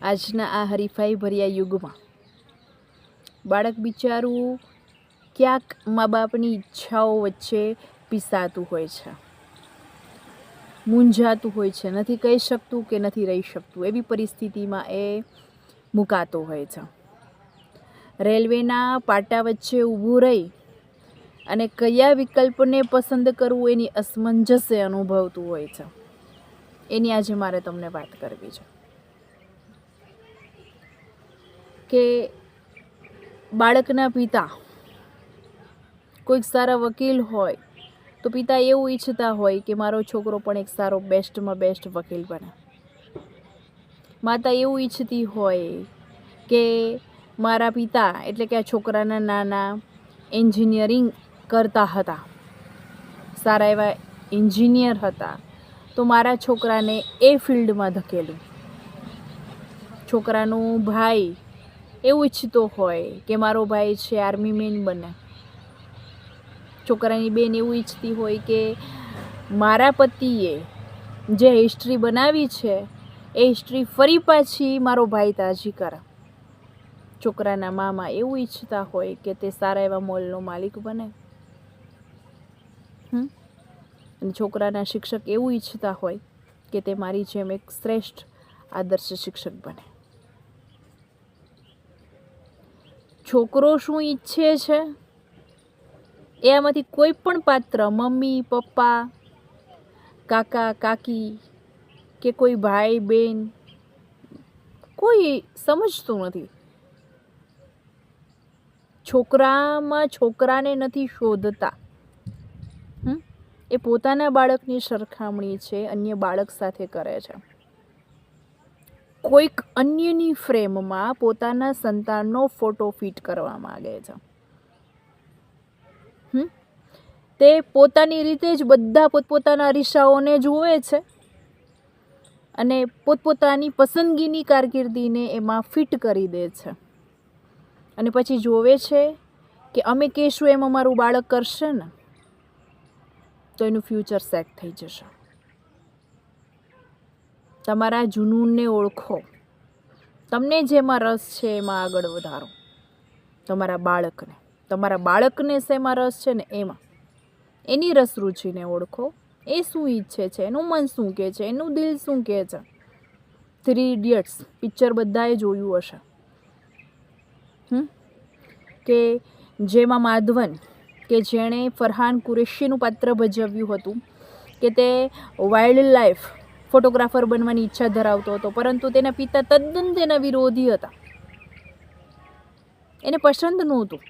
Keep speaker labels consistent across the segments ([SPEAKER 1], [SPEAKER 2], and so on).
[SPEAKER 1] આજના આ હરીફાઈ ભર્યા યુગમાં બાળક બિચારું ક્યાંક મા બાપની ઈચ્છાઓ વચ્ચે પીસાતું હોય છે, મૂંઝાતું હોય છે, નથી કહી શકતું કે નથી રહી શકતું, એવી પરિસ્થિતિમાં એ મુકાતો હોય છે. રેલવેના પાટા વચ્ચે ઊભું રહી અને કયા વિકલ્પને પસંદ કરવું એની અસમંજસે અનુભવતું હોય છે. એની આજે મારે તમને વાત કરવી છે કે બાળકના પિતા કોઈક સારા વકીલ હોય તો પિતા એવું ઈચ્છતા હોય કે મારો છોકરો પણ એક સારો બેસ્ટમાં બેસ્ટ વકીલ બને. માતા એવું ઈચ્છતી હોય કે મારા પિતા એટલે કે આ છોકરાના નાના એન્જિનિયરિંગ કરતા હતા, સારા એવા એન્જિનિયર હતા, તો મારા છોકરાને એ ફિલ્ડમાં ધકેલું. છોકરાનો ભાઈ એવું ઈચ્છતો હોય કે મારો ભાઈ છે આર્મી મેન બને. છોકરાની બેન એવું ઈચ્છતી હોય કે મારા પતિએ જે હિસ્ટ્રી બનાવી છે એ હિસ્ટ્રી ફરી પાછી મારો ભાઈ તાજી કરે. છોકરાના મામા એવું ઈચ્છતા હોય કે તે સારા એવા મોલનો માલિક બને. અને છોકરાના શિક્ષક એવું ઈચ્છતા હોય કે તે મારી જેમ એક શ્રેષ્ઠ આદર્શ શિક્ષક બને. છોકરો શું ઈચ્છે છે એ આમાંથી કોઈ પણ પાત્ર, મમ્મી પપ્પા, કાકા કાકી કે કોઈ ભાઈ બેન, કોઈ સમજતું નથી. છોકરામાં છોકરાને નથી શોધતા. એ પોતાના બાળકની સરખામણી છે અન્ય બાળક સાથે કરે છે. કોઈક અન્યની ફ્રેમમાં પોતાના સંતાનનો ફોટો ફિટ કરવા માંગે છે. તે પોતાની રીતે જ બધા પોતપોતાના અરીસાઓને જુએ છે અને પોતપોતાની પસંદગીની કારકિર્દીને એમાં ફિટ કરી દે છે અને પછી જોવે છે કે અમે કહેશું એમ અમારું બાળક કરશે ને તો એનું ફ્યુચર સેટ થઈ જશે. તમારા જુનૂનને ઓળખો, તમને જેમાં રસ છે એમાં આગળ વધારો. તમારા બાળકને શેમાં રસ છે ને એમાં એની રસ રુચિને ઓળખો. એ શું ઈચ્છે છે, એનું મન શું કહે છે, એનું દિલ શું કહે છે. 3 ઇડિયટ્સ પિક્ચર બધાએ જોયું હશે કે જેમાં માધવન કે જેણે ફરહાન કુરેશીનું પાત્ર ભજવ્યું હતું કે તે વાઇલ્ડ લાઈફ ફોટોગ્રાફર બનવાની ઈચ્છા ધરાવતો હતો, પરંતુ તેના પિતા તદ્દન તેના વિરોધી હતા. એને પસંદ નહોતું,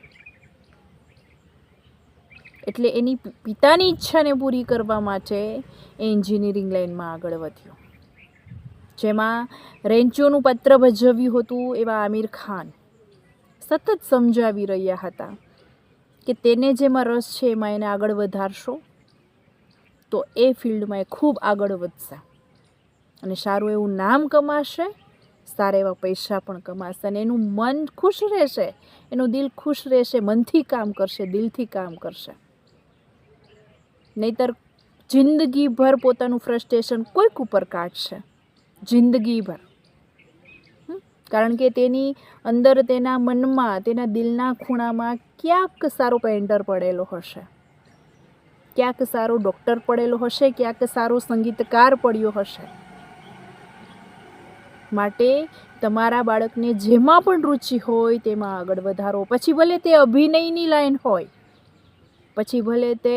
[SPEAKER 1] એટલે એની પિતાની ઈચ્છાને પૂરી કરવા માટે એ એન્જિનિયરિંગ લાઇનમાં આગળ વધ્યો. જેમાં રેન્ચોનું પાત્ર ભજવ્યું હતું એવા આમિર ખાન સતત સમજાવી રહ્યા હતા કે તેને જેમાં રસ છે એમાં એને આગળ વધારશો તો એ ફિલ્ડમાં એ ખૂબ આગળ વધશે અને સારું એવું નામ કમાશે, સારા એવા પૈસા પણ કમાશે અને એનું મન ખુશ રહેશે, એનું દિલ ખુશ રહેશે, મનથી કામ કરશે, દિલથી કામ કરશે. નહીતર જિંદગીભર પોતાનું ફ્રસ્ટ્રેશન કોઈક ઉપર કાઢશે, જિંદગીભર. કારણ કે તેની અંદર, તેના મનમાં, તેના દિલના ખૂણામાં ક્યાંક સારો પેન્ટર પડેલો હશે, ક્યાંક સારો ડૉક્ટર પડેલો હશે, ક્યાંક સારો સંગીતકાર પડ્યો હશે. માટે તમારા બાળકને જેમાં પણ રુચિ હોય તેમાં આગળ વધારો. પછી ભલે તે અભિનયની લાઈન હોય, પછી ભલે તે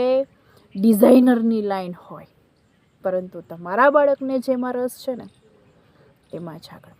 [SPEAKER 1] ડિઝાઇનરની લાઈન હોય, પરંતુ તમારા બાળકને જેમાં રસ છે ને એમાં જ આગળ